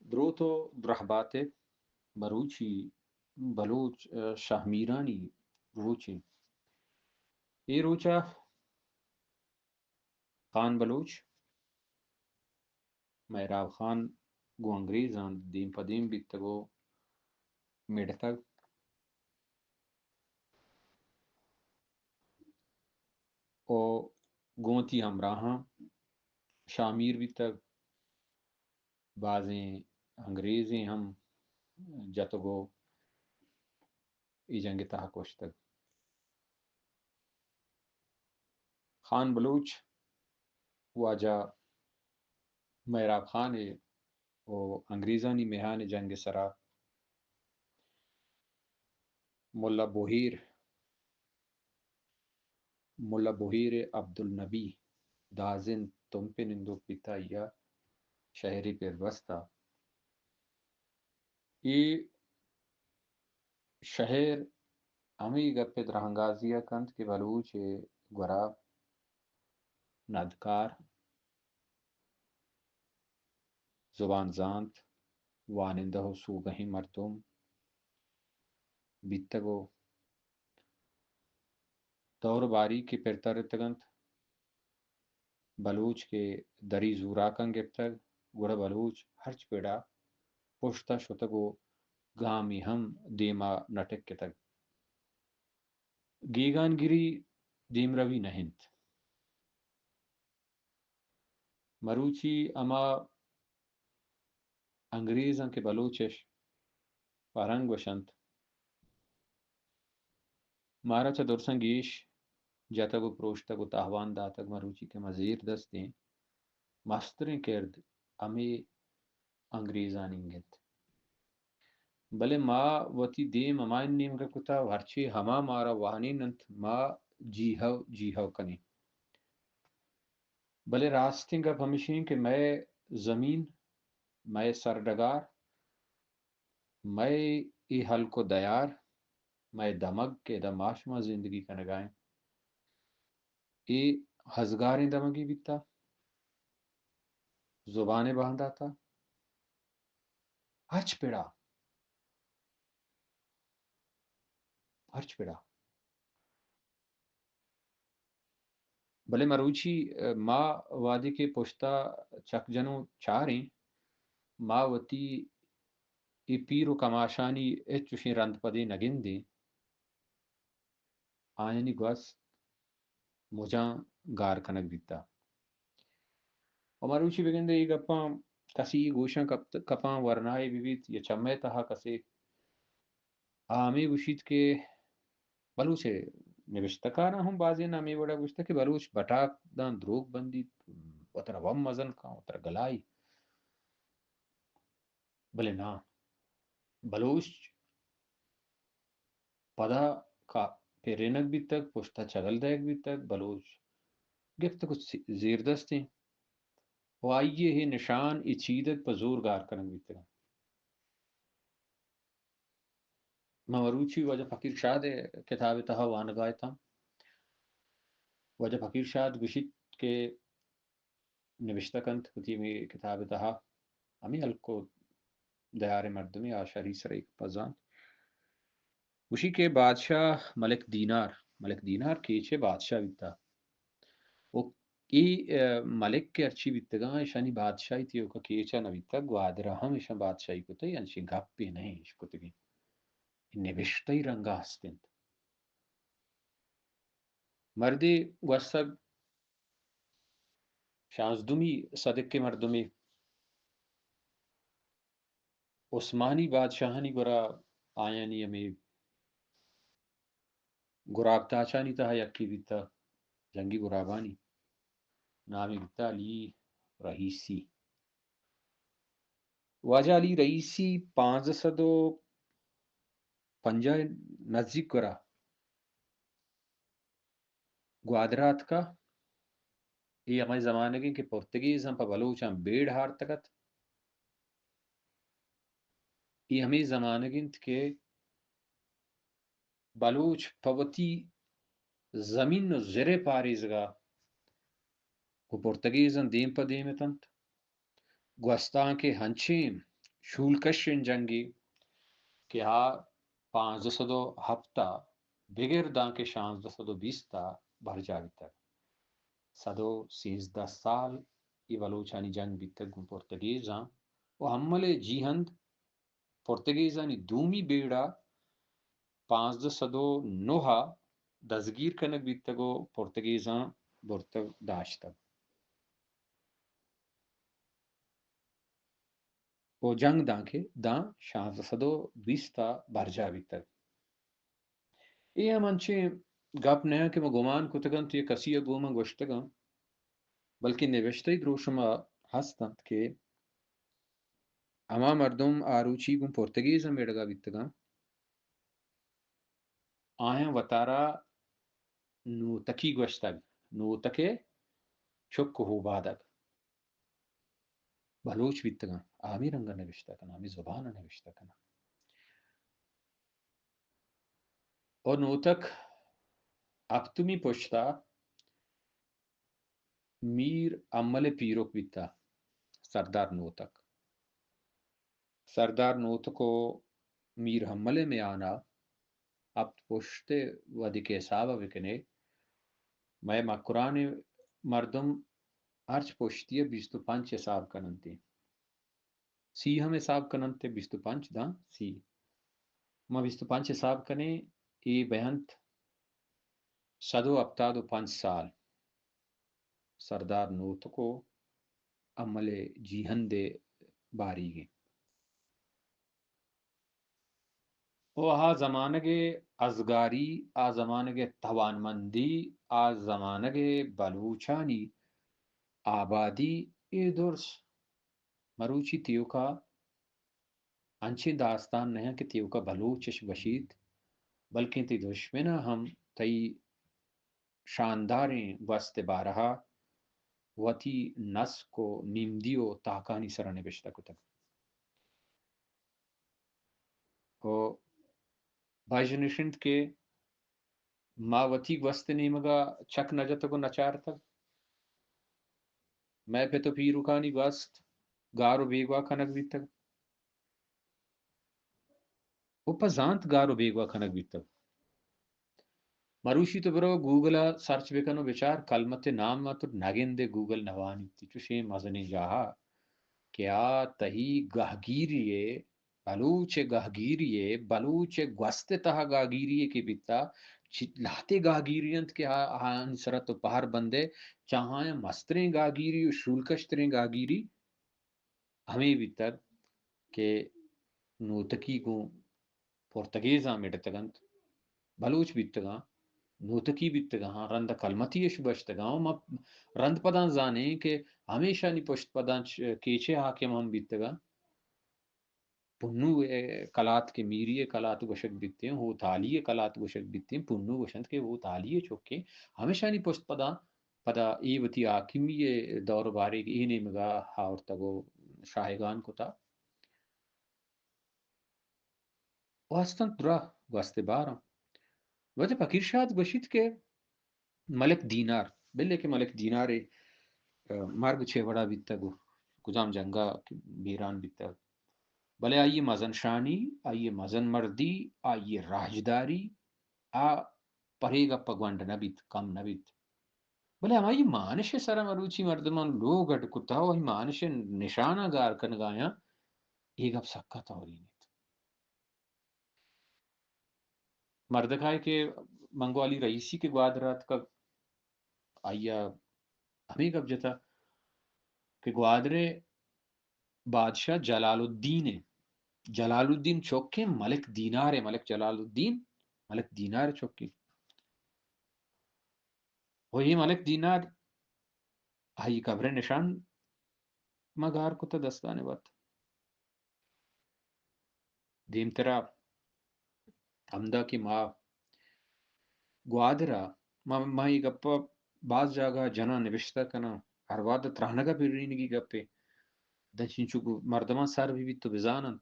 دروتو درحباتے مروچی بلوچ شاہمیرانی روچی اے روچا خان بلوچ میراب خان گو انگریزان دیم پدیم بیتگو میڑتگ او گونتی ہمراہاں شامیر بیتگ بازیں انگریزیں ہم جتگو ای جنگ تہا کوشتگ خان بلوچ واجہ میراب خان او انگریزانی میہان جنگ سرا ملا بوہیر عبد النبی دازن تمپے نندو پیتا یا شہری پر وسطا ای شہر ہمیں گپے درہنگازیہ کنت کے بلوچ گورا ندکار زبان زانت وانندہ سوگہیں مردم بیتگو دور باری کے پرترتگنت بلوچ کے دری زوراکن گپتگ گوڑا بلوچ ہرچ پیڑا پشتا شتگو گامی ہم دیما نٹک کتگ گیگان گری دیم روی نہنت مروچی اما انگریزاں کے بلوچش پارنگ وشنت مارا چا درسنگیش جتگو پروشتگو تاہوان داتگ مروچی کے مزیر دستیں مستریں کرد امی انگریزان انگت بلے ما وتی دیم امائن نیم رکتا ورچی ہما مارا وانی ننت ما جیہو کنی بلے راستیں گپ ہمیشیں کہ میں زمین میں سرڈگار میں ای حل کو دیار میں دمگ کے دماشما زندگی کا نگائیں ای ہزگاریں دمگی بیتا زبانیں باندھا تھا ہرچ پیڑا بلے مروچی ما وادی کے پشتا چک جنو چاریں ما وتی ای پیرو کماشانی چوشیں رند پدے نگن دیں آئینی گوس مجاں گار کنک بیتا اور مروچی بگن دے گپاں کسی گوشاں کپاں ورنائے بیت یا چمے تہا کسے آمی گوشید کے بلوچے نوشتکانا ہم بازی نامی بڑا گوشتا کہ بلوچ بٹاک دان دروگ بندی وطر وم مزن کا وطر گلائی بلے نا بلوچ پدا کا پیرینک بھی تک پشتا چگل دیک بھی تک بلوچ گفت کچھ زیر دستیں و آئیے ہی نشان ای چیدت پا زور گار کنک بھی تک مروچی وجہ فقیر شاہ دے کتاب تہا وانگائے تھا وجہ فقیر شاہ گشت کے نوشتکنت ہوتی میں کتاب تہا ہمیں ہلکو دیار مردمی آشاری سریک پزان اسی کے بادشاہ ملک دینار کیچے بادشاہ بیتا وہ کی ملک کے ارچی بیتگاں ایشانی بادشاہی تھی اوکا کیچا نبیتا گوادرہ ہم ایشان بادشاہی کو تا یعنی گپ پی نہیں اشکو تگی نوشتای رنگا ہستند مردی وسب شانزدومی صدق کے مردمی عثمانی بادشاہانی گورا آیانی امی گراب تاچانی تا یکی بیتا جنگی گرابانی نامی بیتا علی رئیسی واجہ علی رئیسی 550 نزدیک گرا گوادرات کا یہ ہمارے زمانے کے پرتگیز ہم پا بلوچ ہم بیڑ ہار تکت یہ ہمیں زمانے کے بلوچ پوتی زمین نو زرے پاریزگا کو پرتگیزن دیم پا دیمتنت گوستان کے ہنچیم şulkaşın cengi ki ha 500 hafta bigirdan ke 1620 barjavita 113 sal i Balochani jang bitta gun Portuguesa o hammale jihand Portuguesani dumi beda 509 dazgir kanak bittago Portuguesa borta dashta o jang danke da 1620 barjavita e amanche gap naya ke goman kutagan te kasiya goma goshtagan balki neveshtay droshma hastant ke ama mardum aruchi gun Portuguesa medaga bittagan آیا وطارا نو تکی گوشتگ نو تکے چک ہو بادگ بلوچ بیتگا آمی رنگا نوشتا کنا آمی زبانا نوشتا کنا اور نو تک اب تمی پوچھتا میر عمل پیروک بیتا سردار نو تک سردار نو تکو میر حملے میں آنا اب پوچھتے ودی کے حسابہ بکنے میں قرآن مردم ارچ پوچھتی ہے 25 حساب کننتی سی ہم حساب کننتے 25 دا سی ما 25 حساب کنے ای بیانت 175 سال سردار نوت کو عمل جیہن دے باری گے او آ زمانگے ازگاری آ زمانگے توانمندی آ زمانگے بلوچانی آبادی ای درس مروچی تیو کا انچی داستان نہیں کہ تیو کا بلوچش بشید بلکہ تی دشمنہ ہم تی شانداریں وسط بارہا وتی نس کو نیمدیو تاکانی سرنے بشتا کتک او بائجنشنت کے ما وتی وسط نیمگا چک نجتگو نچار تک میں پہ تو پیروکانی وسط گارو بیگوا کھنک بھی تک اوپا زانت گارو بیگوا کھنک بھی تک مروشی تو برو گوگل سرچ بکنو بچار کلمت نام تو نگندے گوگل نوانی تی چوشے مزنی جاہا کیا تہی گہگیریے بلوچ گوست تہا گاگیریے کے بیتا لاتے گاگیریانت کے آن سرت و پہر بندے چاہاں مستریں گاگیری و شولکشتریں گاگیری ہمیں بیتا کہ نوتکی کو پورتگیزا میڈتگنت بلوچ بیتگا نوتکی بیتگا ہاں رند کلمتیش بشتگا ما رند پدان زانے کہ ہمیشہ نی پشت پدان کیچے حاکم ہم بیتگا پنو کلات کے میری کلات گوشک بیتے ہیں وہ تالی کلات گوشک بیتے ہیں پنو گوشنت کے وہ تالی چوکے ہمیشہ نی پشت پدا ای وتی حاکمی دور بارے ای نیمگا ہاورتگو شاہگان کو تا واسطن درا واسطے بارا وجہ فقیر شاد گوشت کے ملک دینار بلے کے ملک دینار مرگ چھے بڑا بیتا گو کجام جنگا بیران بیتا بلے آئیے مزن شانی آئیے مزن مردی آئیے راجداری آ پرے گا پگوانڈ نبیت کم نبیت بلے ہمائی مانش سارا مروچی مردمان لوگ اٹ کتا ہو مانش نشانہ گار کنگایا ایک اب سکا توری نیت مردکھائے کہ منگوالی رئیسی کے گوادرات کا آئیا ہمیں کب جتا کہ گوادرے بادشاہ جلال الدین چوکے ملک دینار ملک جلال الدین ملک دینار چوکے وہی ملک دینار آئی قبر نشان مگار کتا دستانے بات دیم ترا حمدہ کی ماں گوادرا مائی گپا بعض جاگہ جنا نوشتہ کنا ہر واد ترانگا پیرینگی گپے دچین چکو مردمان سر بھی تو بزانند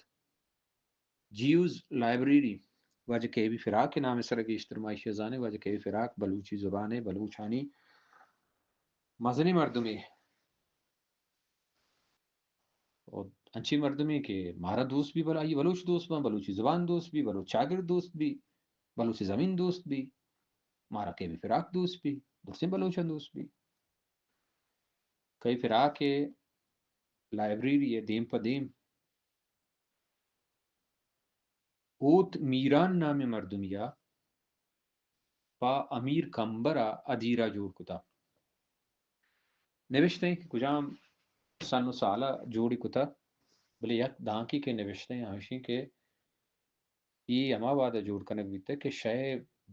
جیوز لائبریری واجہ کیوی فراق کے نام سر کی اشترمائی شیزانے واجہ کیوی فراق بلوچی زبانے بلوچانی مزنی مردمی انچی مردمی کے مارا دوست بھی بلا، یہ بلوچ دوست با، بلوچی زبان دوست بھی، بلوچ شاگرد دوست بھی، بلوچی زمین دوست بھی، مارا کے بھی فراق دوست بھی، دوسرے بلوچن دوست بھی. کئی فراق کے لائبریری ہے دیم پا دیم اوت میران نام مردمیا پا امیر کمبرا ادیرا جوڑ کتا نوشتے ہیں کہ کجام سن و سالہ جوڑی کتا بلے یک دانکی کے نوشتے ہیں ہمشی کے یہ اما وعدہ جوڑ کنک بیتے کہ شے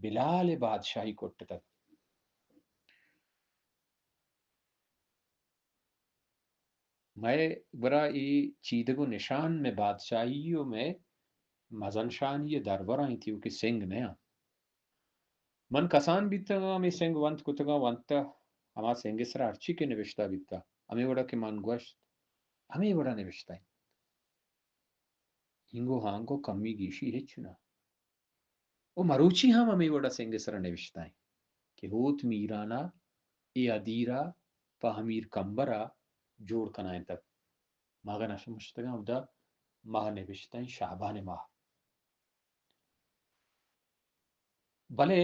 بلال بادشاہی کوٹ تک میں برا ای چیدگو نشان میں بادشاہیوں میں مزن شان یہ دربر آئی تھی کہ سنگ نیا من کسان بیتا گا ہمیں سنگ ونت کتگا ونتا ہما سنگ سر ارچی کے نوشتہ بیتا ہمیں وڑا کے من گوشت ہمیں وڑا نوشتہ ہے ہنگو ہانگو کمی گیشی ہچنا وہ مروچی ہمیں وڑا سنگ سر نوشتہ ہے کہ ہوت میرانا ای ادیرا پا ہمیر کمبرا جوڑ کنائیں تک ماغا نشا مشتگا دا ماہ نوشتہ ہے شعبان ماہ بلے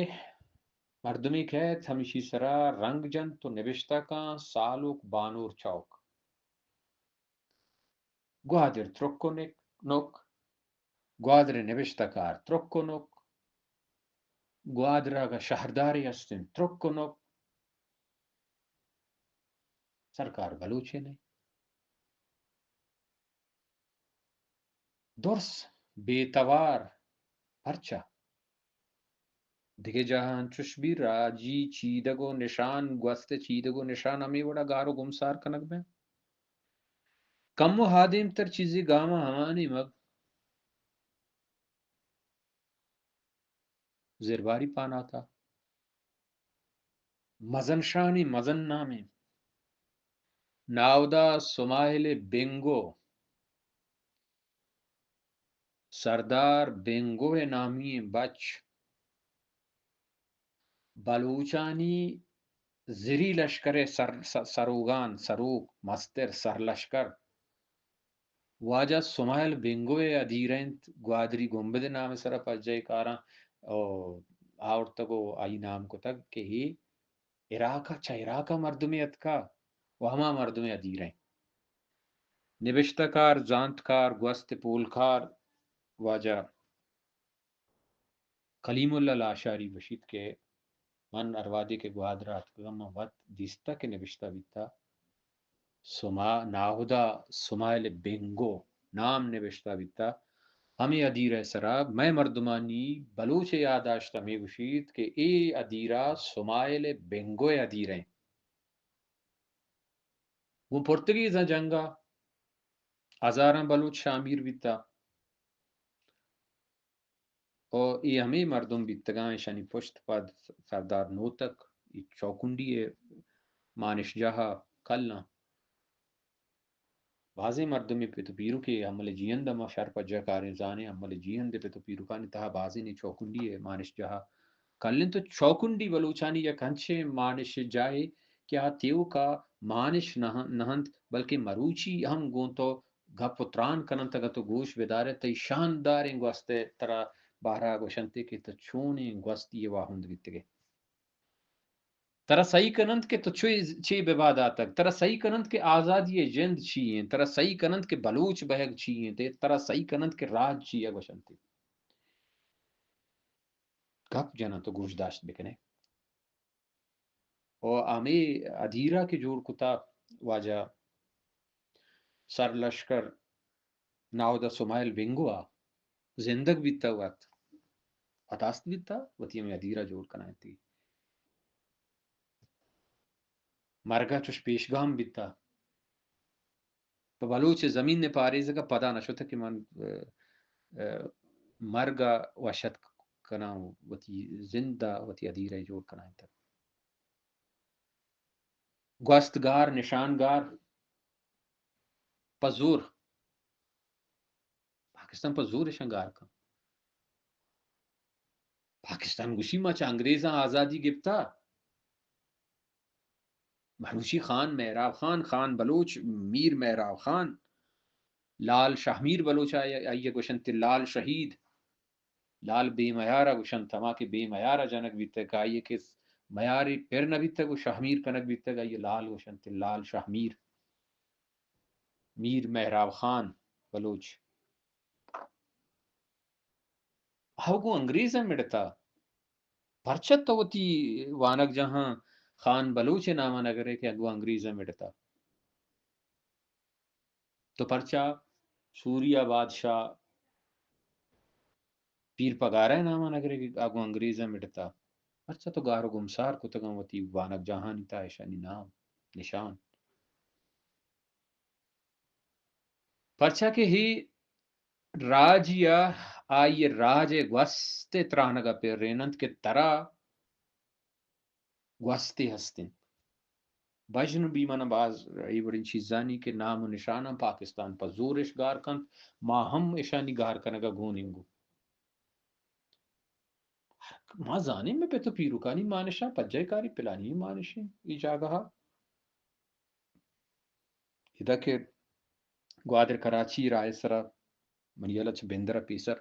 مردمی کہت ہمیشی سرا رنگ جن تو نوشتہ کا سالوک بانور چوک گوادر ترکو نوک گوادر نوشتہ کار ترکو نوک گوادر آگا شہرداری استن ترکو نوک سرکار بلوچے نے درس بیتوار پرچا دیگه جهان چوش بی راجی چیدگو نشان گوست چیدگو نشان ہمیں وڑا گارو گمسار کنک بے کم و حادیم تر چیزی گاما ہمانی مگ زرباری پانا تھا مزن شانی مزن نامی ناودا سمائل بنگو سردار بنگو نامی بچ بلوچانی زری لشکر سروگان سروگ مستر سر لشکر واجہ سمائل بنگوے ادیرینت گوادری گنبد نام سرا پجائی کارا آورتگو آئی نام کو تک کہ ہی عراقہ چا عراقہ مردمیت کا وہما مردمی ادیریں نبشتہ کار زانتکار گوست پولکار واجہ کلیم اللہ لاشاری بشید کے من اروادی کے گوادرات گم وط دیستا کے نبشتہ بیتا ناہدا سمائل بنگو نام نوشتہ بیتا ہمیں ادیر سرا میں مردمانی بلوچ یاداشتہ میں گشید کہ اے ادیرہ سمائل بنگو ادیریں وہ پرتگیز جنگا ہزاراں بلوچ شامیر بیتا اور یہ ہمیں مردم بیتگاں شانی پشت پد سردار نوتک چوکنڈی مانش جہا کلنا بازی مردمی پہ تو پیرو کے عمل جیند ما شر پجا کاریں زانے عمل جیند پہ تو پیرو کانی تہا بازی نے چوکنڈی ہے مانش جہا کلن تو چوکنڈی بلوچانی یا کنچے مانش جائے کیا تیو کا مانش نہند بلکہ مروچی ہم گون تو گپتران کنن تگا تو گوش بدارے تی شاندار گوستے ترا بارہ گوشنتے کے تو چونے گوستی یہ واہند گتگے ترا صحیح کنند کے تو چھ ببادا تک ترا صحیح کنند کے آزادی جند چیئیں ترا صحیح کنند کے بلوچ بہگ چیئیں ترا صحیح کنند کے راج چیئے گوشنتے گپ جنا تو گوش داشت بکنے اور آمی ادیرہ کے جوڑ کتا واجہ سر لشکر ناودا سمائل بنگوا زندگ بیتا وقت اتاست بیتا وطی میں ادیرہ جوڑ کنائیں تھی مرگا چوش پیشگام بیتا تو بلوچ زمین نے پاریزہ کا پدا نشو تھا کہ من مرگا وشت کناؤں وطی زندہ وطی ادیرہ جوڑ کنائیں تھا گوستگار نشانگار پزور پاکستان پزور شنگار کا پاکستان گوشی مچا انگریزاں آزادی گفتا بلوچی خان مہراب خان خان بلوچ میر مہراب خان لال شاہمیر بلوچ آئیے گوشنت لال شہید لال بے میارا گوشن تھما کہ بے میارا جنک بیتے کا آئیے کہ میاری پھر نہ بیتے گو شاہمیر کنک بیتے گا یہ لال گوشنت لال شاہمیر میر محراب خان بلوچ ہاو کو انگریز مڑتا پرچت تو تی وانک جہاں خان بلوچ نامہ نگرے کہ اگو انگریز مڑتا تو پرچا سوریا بادشاہ پیر پگارا نامہ نگرے کہ اگو انگریز مڑتا پرچا تو گارو گمسار کو تگم وتی وانک جہاں نیتا ایشانی نام نشان پرچا کہ ہی راج یا آئی راج گوستے ترانگا پہ رینند کے ترا گوستے ہستن بجن بھی من باز ای بڑی چیزانی کے نام و نشانہ پاکستان پر زورش گار کند ما ہم ایشانی گار کنگا گوننگو ما زانے میں پہ تو پیروکانی مانشا پجائی کاری پلانی مانشی ای جاگہا ادا کہ گوادر کراچی رائے سرا منیلہ چھ بندرہ پیسر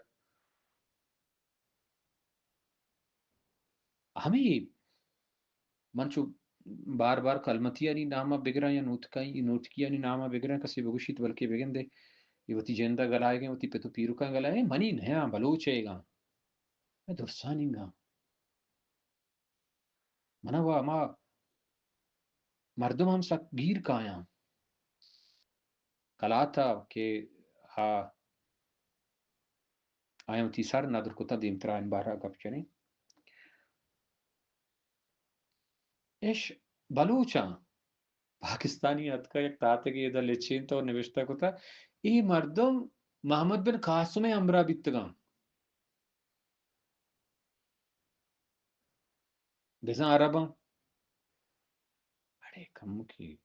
ہمیں منچو بار بار کلمتی یعنی نامہ بگرا یا نوتکی یعنی نامہ بگرا کسی بگوشیت بلکہ بگن دے یہ وتی جندہ گلائے گئے وتی پتو پیروکا گلائے منی نیا بلوچے گا میں درسانی گا منا وا ما مردم ہم سک گیر کایا کلا تھا کہ ہاں آیا وتی سر نادر کتا دیم ترائن بارہ گپ چنے ایش بلوچاں پاکستانی ات کا ایک تاتے کہ یہ دا لچین تو نوشتہ کو تھا ای مردم محمد بن قاسم امرا بیتگاں دیسان عرباں بڑے کم کی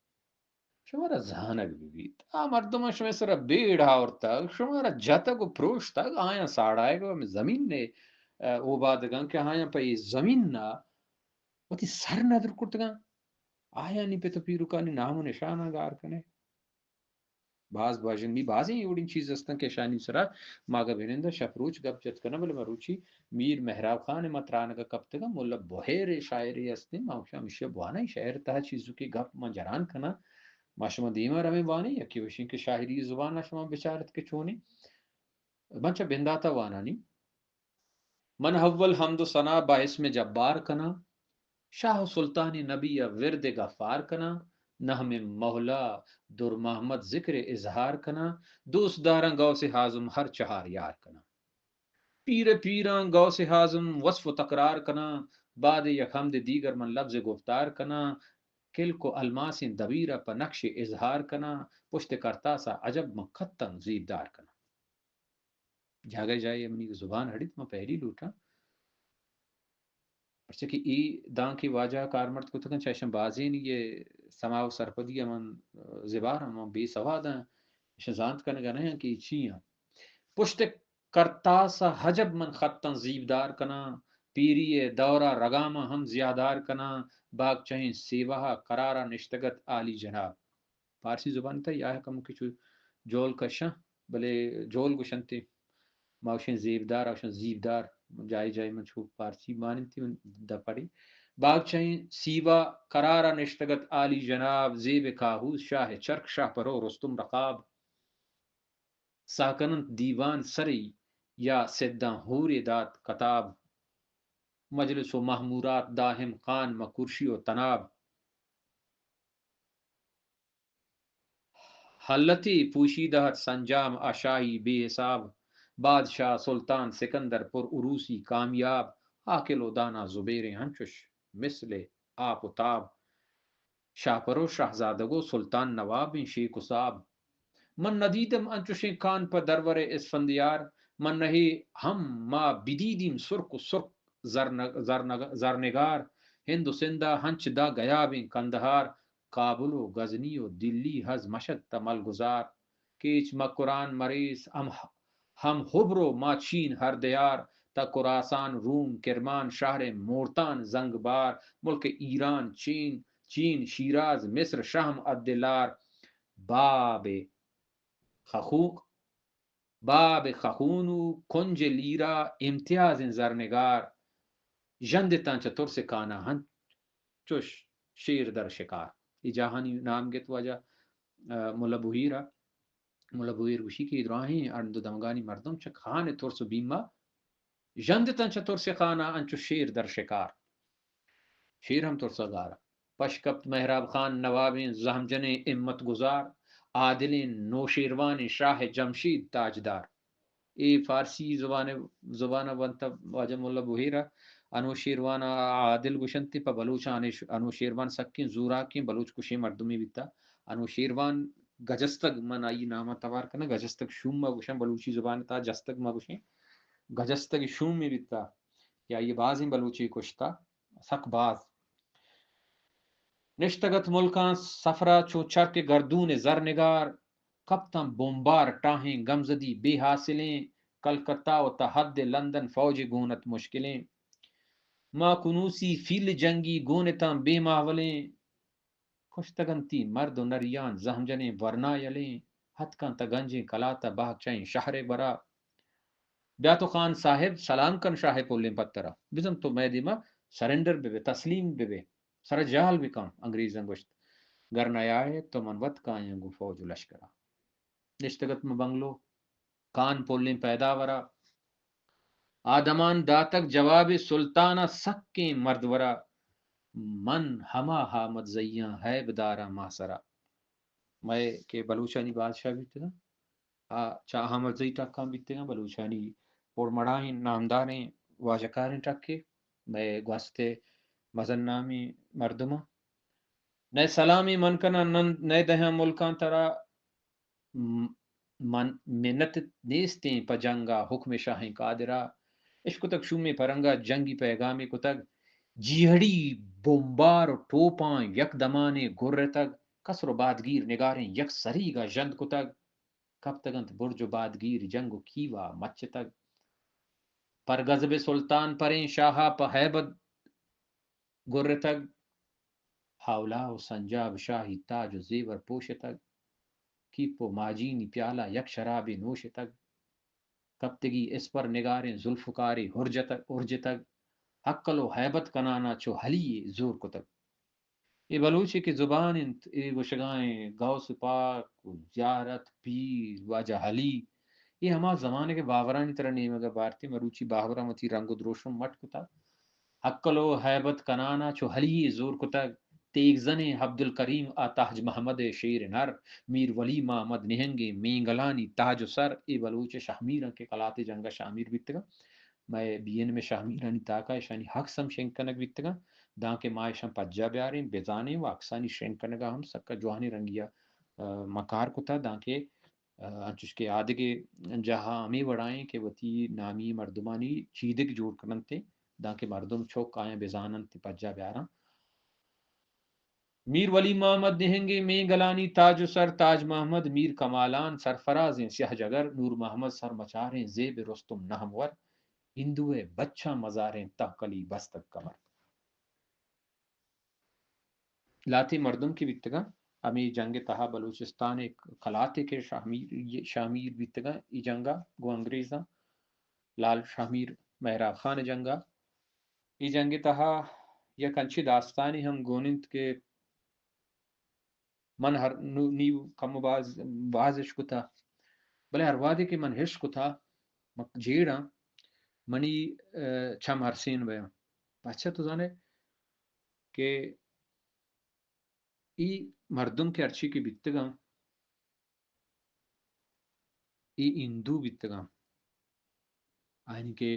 شمارا زہانک بیت مردم شمی سر بیڑ آورتا شمارا جاتا کو پروشتا آیا ساڑھائے گا ہمیں زمین نے او بادگاں کہ آیا پا یہ زمین نا وہ تی سر ندر کرتگاں آیا نی پہ تو پیروکانی نام و نشانہ گار کنے باز باجن بھی بازیں ایوڑین چیز استن کہ شانی سرا ماگا بینندہ شفروچ گپ جت کنا بلے مروچی میر محراب خان مترانگا کب تگا مولا بحیر شاعری استن ماوشا مشیا بوانا شاعر تہا چیزو کی گپ ما جران کنا ما شما دیما روی وانی یا کی وشین کے شاعری زبان شما بچارت کے چونی منچا بنداتا وانا نی من حول حمد و ثنا باعث میں جبار کنا شاہ سلطان نبی یا ورد غفار کنا نحم مولا در محمد ذکر اظہار کنا دوست دارن گو سے حازم ہر چہار یار کنا پیر پیران گو سے حازم وصف و تقرار کنا بعد یک حمد دیگر من لفظ گفتار کنا کل کو الماس دبیرہ پا نقش اظہار کنا پشت کرتا سا عجب مکھتن زیبدار کنا جاگے جائے منی زبان ہڑیت ما پہلی لوٹا پرچہ کہ ای دان کی واجہ کارمرد کو تکن چاشن بازین یہ سماو سرپدی من زبار من بی سواد ہیں شزانت کرنے گا نہیں کہ چیئں پشت کرتا سا حجب من خطن زیبدار کنا پیری دورہ رگامہ ہم زیادار کنا باغ چہیں سیوہا قرارہ نشتگت عالی جناب فارسی زبان تا یا ہے کم کچھ جول کشاں بلے جول گشنتے ماوشن زیبدار اوشن زیبدار جائے جائے من چھو فارسی مانن تھی دا پڑی باغ چہیں سیوا قرارہ نشتگت عالی جناب زیب کاہوز شاہ چرک شاہ پرو رستم رقاب ساکنن دیوان سری یا سداں حور دات کتاب مجلس و محمورات داہم خان مکرشی و تناب حلتی پوشیدہ سنجام آشائی بے حساب بادشاہ سلطان سکندر پر عروسی کامیاب عاقل و دانا زبیر ہنچش مثل آپ و تاب شاہ پرو شاہزادگو سلطان نواب شیخ و صاب من ندیدم انچوشیں کان پر درور اسفندیار من نہیں ہم ما بدیدیم سرک و سرک زرنگار ہند و سندہ ہنچ دا گیا بین کندہار کابل و غزنی و دلی حز مشد تمل گزار کیچ مکران مریض ہم حبرو ما چین ہر دیار تا کراسان روم کرمان شہر مورتان زنگ بار ملک ایران چین شیراز مصر شام عدلار باب خخوق باب خخونو کنج لیرا امتیاز زرنگار جندتان چطور سے کانا ہن چوش شیر در شکار. یہ جہانی نام گت وجہ ملا بوہیرا ملا بوہیر وشی کی ادراہیں اندو دمگانی مردم چھ خان ترس بیما جندتان چطور سے کانا انچو شیر در شکار. شیر ہم ترسا گارا پشکپت محراب خان نوابین زہمجن امت گزار عادلین نوشیروان شاہ جمشید تاجدار. اے فارسی زبان ونتا واجہ ملا بوہیرا انوشیروان عادل گشنتی پا بلوچ انوشیروان سکین زوراکین بلوچ کشی مردمی بیتا انوشیروان گجستگ من آئی نامہ توار کنا گجستگ شوم ما گشن بلوچی زبان تا جستگ ما گشن گجستگ شوم میں بیتا یا یہ بازیں بلوچی کشتا سک باز نشتگت ملکان سفرا چو چرک گردون زرنگار کپتن بومبار ٹاہیں گمزدی بے حاصلیں کلکتہ و تحد لندن فوج گونت مشکلیں ما کنوسی فیل جنگی گونتاں بے ماولیں کشتگنتی مرد و نریان زہمجنیں ورنا یلیں ہتکن تگنجیں کلاتا باہچائیں شہر برا بیاتو خان صاحب سلام کن شاہ پولیں پترا بزم تو میں دیما سرنڈر بے تسلیم بے سر جال بھی کم انگریزاں گوشت گر نیائے تو من وط کائیں گو فوج لشکرا. نشتگت میں بنگلو کان پولیں پیدا ورا آدمان داتک جواب سلطانہ سکیں مردورا من ہما حامد زیاں ہے بدارا ماسرا. میں کہ بلوچانی بادشاہ بیتے گا چاہ حامد زی ٹکاں بیتے گا بلوچانی پور مڑائیں نامداریں واجکاریں ٹکے میں گوستے مزن نامی مردمہ نئے سلامی منکنا نئے دہاں ملکان ترا منت نیستیں پجنگا حکم شاہیں قادرہ عشق تک شوم پرنگا جنگی پیغامی کو تک جیہڑی بمبار ٹوپاں یک دمانے گر تک کسر و بادگیر نگاریں یک سری گا جند کو تک کب تگنت برج و بادگیر جنگ و کیوا مچ تک پر غضب سلطان پریں شاہا پہیبت گر تک حولا و سنجاب شاہی تاج و زیور پوش تک کیپو ماجینی پیالہ یک شراب نوش تک کب تگی اس پر نگاریں ذوالفقاری ارج تک حقل و حیبت کنانا چو حلی زور کو تک. یہ بلوچی کی زبان گشگائیں غوث پاک زیارت پیر واجہ حلی یہ ہما زمانے کے باورانی طرح نہیں مگر بارتی مروچی باورہ متی رنگ و دروشم مٹ کو تک حقل و حیبت کنانا چو حلی زور کو تک تیگ زنے عبد الکریم آتاج محمد شیر نر میر ولی محمد نہنگے مینگلانی تاج و سر. ای بلوچ شاہمیر کے کلاتے جنگا شامیر بیتگا میں بین میں شاہمیرانی تاکا شانی حق سم شنکنک بیتگا داں کے ماہ شم پجا بیاریں بیزانے و اکسانی شنکنگا ہم سکا جوانی رنگیا مکار کو تا داں کے انچوش کے آدھگے جہاں ہمیں وڑائیں کہ وطی نامی مردمانی چیدک جوڑ کرنتے داں کے مردم چوک آئیں بیزانن تی پجا بیاراں. میر ولی محمد نہنگے میں گلانی تاج و سر تاج محمد میر کمالان سرفرازیں سیاہ جگر نور محمد سر مچاریں زیب رستم نہمور ہندوے بچہ مزاریں تحقلی بستک کمر. لاتی مردم کی بیتگا امی جنگ تہا بلوچستان ایک خلاتے کے شامیر بیتگا ای جنگا گو انگریزاں لال شامیر مہراب خان جنگا ای جنگ تہا یا کنچی داستانی ہم گونند کے من ہر نیو کم بازش کو تھا بلے ہر وادی کے من ہش کو تھا جیڑا منی چھم ہرسین بیا اچھا تو جانے کہ ای مردم کے ارچی کی بیتگا ای ہندو بیتگا آئین کے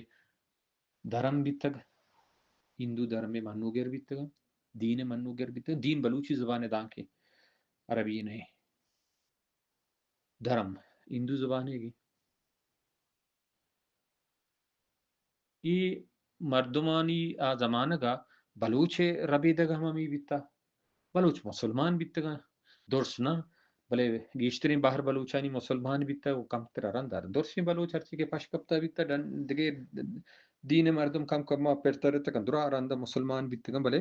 دھرم بیتگ ہندو دھرم میں منوگر بیتگا دین منوگر بیتگا دین بلوچی زبان دان کے عربی نہیں دھرم ہندو زبان ہے گی یہ مردمانی زمانہ گا بلوچ ربی دگا ہمی بیتا بلوچ مسلمان بیتگا درسنا بلے گیشترین باہر بلوچانی مسلمان بیتا وہ کم تر رندار درسین بلوچ ہرچی کے پشکپتا بیتا دگے دین مردم کم کم پرتر تک اندرا رندہ مسلمان بیتگا بلے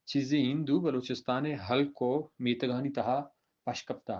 چیزی ہندو بلوچستان حل کو میتگانی تہا پشکپتا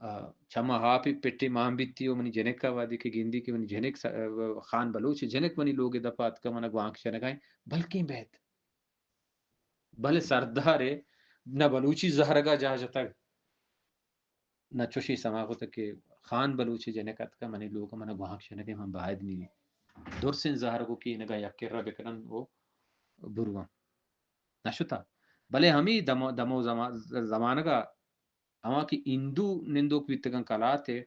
chama hapi petti maam bitti o mani jenek ka wadi ke gindi ke mani jenek khan baloch jenek mani loge da pat ka mana gwank chana gain balki bet bale sardare na baluchi zaharga jahajata na choshi samagot ke khan baluchi jenekat ka mani loge mana gwank chana ke man baid ni dursin zahargo ki naga yakira bekran wo burwa nashuta bale hami damo zamana ka ama ki indu ninduk bitgan kalate